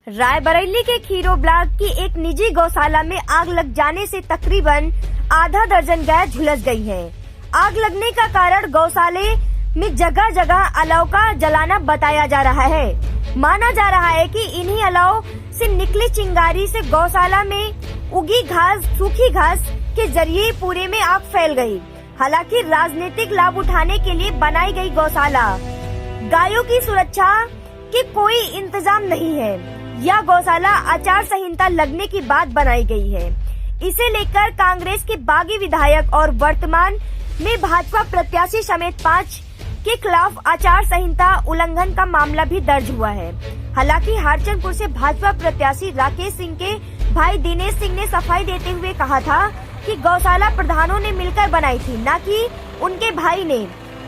रायबरेली के खीरो ब्लॉक की एक निजी गौशाला में आग लग जाने से तकरीबन आधा दर्जन गाय झुलस गई हैं। आग लगने का कारण गौशाले में जगह जगह अलाव का जलाना बताया जा रहा है। माना जा रहा है कि इन्हीं अलाव से निकली चिंगारी से गौशाला में उगी घास, सूखी घास के जरिए पूरे में आग फैल गई। हालांकि राजनीतिक लाभ उठाने के लिए बनाई गई गौशाला गायों की सुरक्षा के कोई इंतजाम नहीं है। यह गौशाला आचार संहिता लगने की बाद बनाई गई है। इसे लेकर कांग्रेस के बागी विधायक और वर्तमान में भाजपा प्रत्याशी समेत 5 के खिलाफ आचार संहिता उल्लंघन का मामला भी दर्ज हुआ है। हालांकि हारचंदपुर से भाजपा प्रत्याशी राकेश सिंह के भाई दिनेश सिंह ने सफाई देते हुए कहा था कि गौशाला प्रधानों ने मिलकर बनाई थी, न कि उनके भाई ने।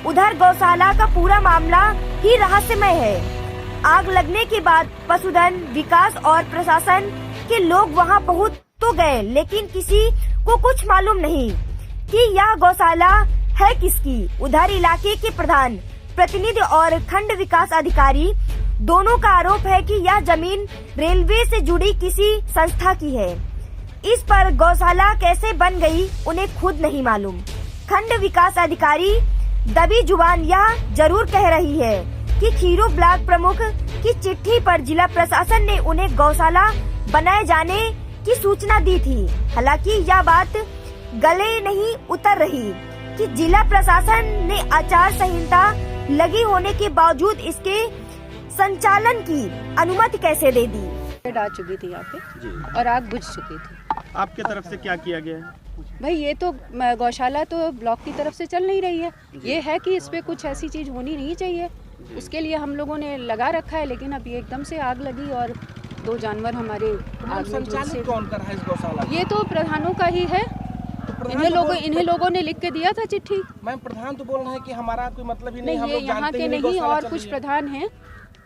उधर गौशाला का पूरा मामला ही रहस्यमय है। आग लगने के बाद पशुधन विकास और प्रशासन के लोग वहां पहुंच तो गए, लेकिन किसी को कुछ मालूम नहीं कि यह गौशाला है किसकी। उधर इलाके के प्रधान प्रतिनिधि और खंड विकास अधिकारी दोनों का आरोप है कि यह जमीन रेलवे से जुड़ी किसी संस्था की है। इस पर गौशाला कैसे बन गई उन्हें खुद नहीं मालूम। खंड विकास अधिकारी दबी जुबान यह जरूर कह रही है कि खीरो ब्लॉक प्रमुख की चिट्ठी पर जिला प्रशासन ने उन्हें गौशाला बनाए जाने की सूचना दी थी। हालांकि यह बात गले नहीं उतर रही कि जिला प्रशासन ने आचार संहिता लगी होने के बावजूद इसके संचालन की अनुमति कैसे दे दी। आ चुकी थी यहाँ पे और आग बुझ चुकी थी। आपके तरफ से क्या किया गया है? भाई ये तो गौशाला तो ब्लॉक की तरफ से चल नहीं रही है। ये है कि इस पे कुछ ऐसी चीज होनी नहीं चाहिए, उसके लिए हम लोगों ने लगा रखा है। लेकिन अब ये एकदम से आग लगी और 2 जानवर हमारे आग में संचालित कौन कर रहा है इस गौशाला? ये तो प्रधानों का ही है। इन्हीं लोगों ने लिख के दिया था चिट्ठी। मैम प्रधान तो बोल रहे हैं कि हमारा कोई मतलब ही नहीं, हम ये लोग यहाँ जानते के ही नहीं और चल कुछ रही है। प्रधान हैं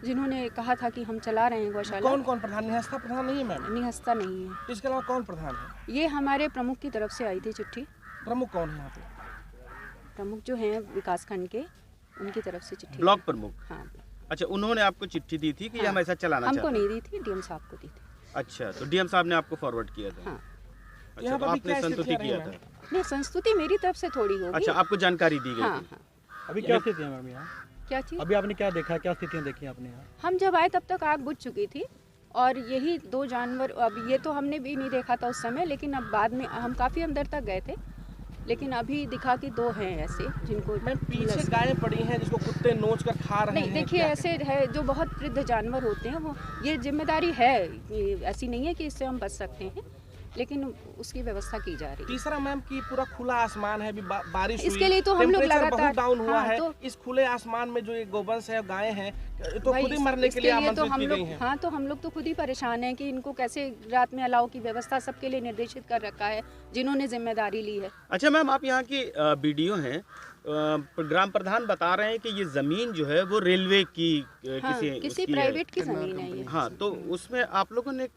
जिन्होंने कहा था कि हम चला रहे हैं गौशाला। कौन कौन प्रधान? निहस्ता प्रधान नहीं है मैम? निहस्ता नहीं है। तो इसके अलावा कौन प्रधान है? ये हमारे प्रमुख की तरफ से आई थी चिट्ठी। प्रमुख कौन है यहाँ पे? प्रमुख जो हैं विकास खंड के, उनकी तरफ से चिट्ठी। ब्लॉक प्रमुख? हाँ। अच्छा, उन्होंने आपको चिट्ठी दी थी कि हाँ, हम ऐसा चलाना हमको चाहते हैं? नहीं दी थी, डीएम साहब को दी थी। अच्छा, तो डीएम साहब ने आपको फॉरवर्ड किया था? हाँ। अच्छा, यहाँ तो पर भी आपने क्या संस्तुति स्थिति किया रही था? नहीं, संस्तुति मेरी तरफ से थोड़ी होगी। अच्छा, आपको जानकारी दी गई हाँ, थी? हाँ। अभी क्या स्थिति है मैम यहाँ? क्या चीज? अभी आपने क्या देखा, क्या स्थितियाँ देखी आपने यहाँ? हम जब आए तब तक आग बुझ चुकी थी और यही 2 जानवर, अब ये तो हमने भी नहीं देखा था उस समय, लेकिन अब बाद में हम काफी अंदर तक गए थे, लेकिन अभी दिखा कि 2 हैं ऐसे जिनको मैम पीछे गायें पड़ी हैं जिसको कुत्ते नोच कर खा रहे हैं। नहीं, देखिए ऐसे है जो बहुत वृद्ध जानवर होते हैं, वो ये जिम्मेदारी है, ये ऐसी नहीं है कि इससे हम बच सकते हैं, लेकिन उसकी व्यवस्था की जा रही है। तीसरा मैम की पूरा खुला आसमान है, अभी बारिश हुई, इसके लिए तो हम लोग टेम्परेचर लगातार बहुत डाउन हुआ हाँ, है। तो इस खुले आसमान में जो ये गोवंश है, गायें हैं, तो भाई खुद ही मरने के लिए तो आमंत्रित हम की लोग गई हैं। हाँ, तो हम लोग तो खुद ही परेशान हैं कि इनको कैसे रात में अलाव की व्यवस्था सबके लिए निर्देशित कर रखा है जिन्होंने जिम्मेदारी ली है। अच्छा मैम, आप यहाँ की बीडीओ हैं, ग्राम प्रधान बता रहे हैं कि ये जमीन जो है वो रेलवे की हाँ, किसी प्राइवेट की जमीन है ये। हाँ, तो उसमें आप लोगों ने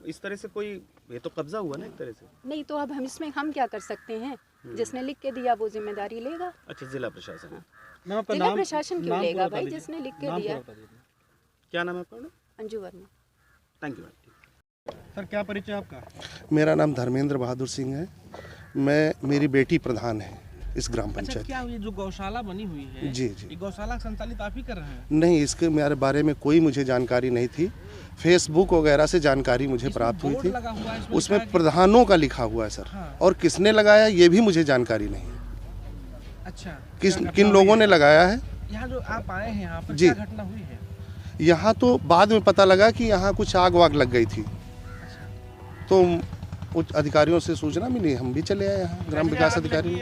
इस तरह से कोई, ये तो कब्जा हुआ ना एक तरह से? नहीं, तो अब हम इसमें हम क्या कर सकते हैं? जिसने लिख के दिया वो जिम्मेदारी लेगा। अच्छा, जिला प्रशासन? हाँ। मैम आपका जिला नाम? प्रशासन क्यों नाम लेगा पूरा बता भाई, दीजिए। जिसने लिख के नाम दिया। पूरा बता दीजिए। क्या नाम है आपका? Anju Verma. Thank you. Sir क्या परिचय आपका? मेरा नाम धर्मेंद्र बहादुर सिंह है। मेरी बेटी प्रधान है इस ग्राम अच्छा, पंचायत। क्या ये जो गौशाला बनी हुई है, जी। ये गौशाला संचालित आप ही कर रहे हैं? नहीं, इसके मेरे बारे में कोई मुझे जानकारी नहीं थी। फेसबुक वगैरह से जानकारी मुझे प्राप्त हुई थी। लगा हुआ है उसमें प्रधानों का लिखा हुआ है सर। हाँ। और किसने लगाया ये भी मुझे जानकारी नहीं। अच्छा, किन लोगों ने लगाया है? यहाँ जो आप आए हैं यहाँ पर जी। क्या घटना हुई है? यहाँ तो बाद में पता लगा कि यहाँ कुछ आग वाग लग गई थी, तो उच्च अधिकारियों से सूचना मिली, हम भी चले आए यहाँ, ग्राम विकास अधिकारी।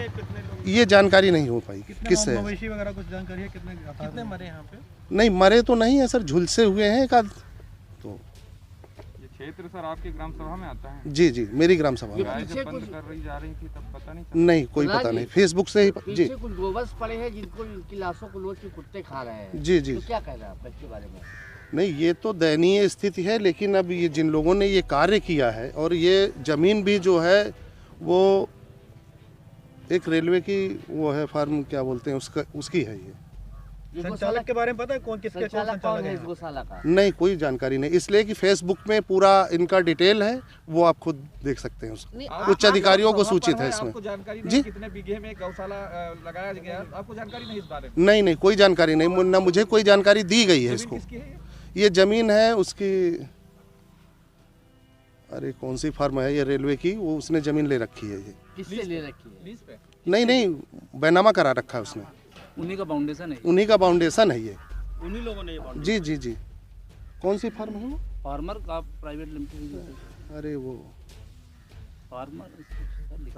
ये जानकारी नहीं हो पाई किससे। मवेशी वगैरह कुछ जानकारी है? कितने मरे यहाँ पे? नहीं, मरे तो नहीं है सर, झुलसे हुए हैं एक आध। तो ये क्षेत्र सर आपकी ग्राम सभा में आता है? जी जी, मेरी ग्राम सभा में। गाय जब बंद कर रही जा रही थी तब पता नहीं नहीं, कोई पता नहीं, फेसबुक से ही। जी पीछे कुछ गोवंश पड़े हैं जिनको इनकी लाशों को लोच के कुत्ते खा रहे हैं। जी जी। तो क्या कह रहे हैं आप इसके बारे में? नहीं, ये तो दयनीय स्थिति है, लेकिन अब ये जिन लोगों ने ये कार्य किया है, और ये जमीन भी जो है वो एक रेलवे की वो है, फार्म क्या बोलते हैं उसका, उसकी है ये गौशाला संचालक के बारे में पता है कौन किसके कौन संचालक कौन संचालक है है इस गौशाला का? नहीं, कोई जानकारी नहीं, इसलिए कि फेसबुक में पूरा इनका डिटेल है, वो आप खुद देख सकते हैं उसको। नहीं, उच्च अधिकारियों को सूचित है आपको इसमें। जानकारी जी? नहीं कितने बीघे में गौशाला लगाया गया, आपको जानकारी नहीं इस बारे में? नहीं नहीं, कोई जानकारी नहीं, ना मुझे कोई जानकारी दी गई है जमीन इसको। किसकी है ये जमीन है उसकी, अरे कौन सी फर्म है ये रेलवे की, वो उसने जमीन ले रखी है ये। किससे ले रखी है? लीज पे? नहीं नहीं, बैनामा करा रखा है उसने, उन्हीं का फाउंडेशन है। उन्हीं का फाउंडेशन है ये। उन्हीं लोगों ने ये बाउंड्री जी जी जी। कौन सी फर्म है वो? फार्मर का प्राइवेट लिमिटेड। अरे वो फार्मर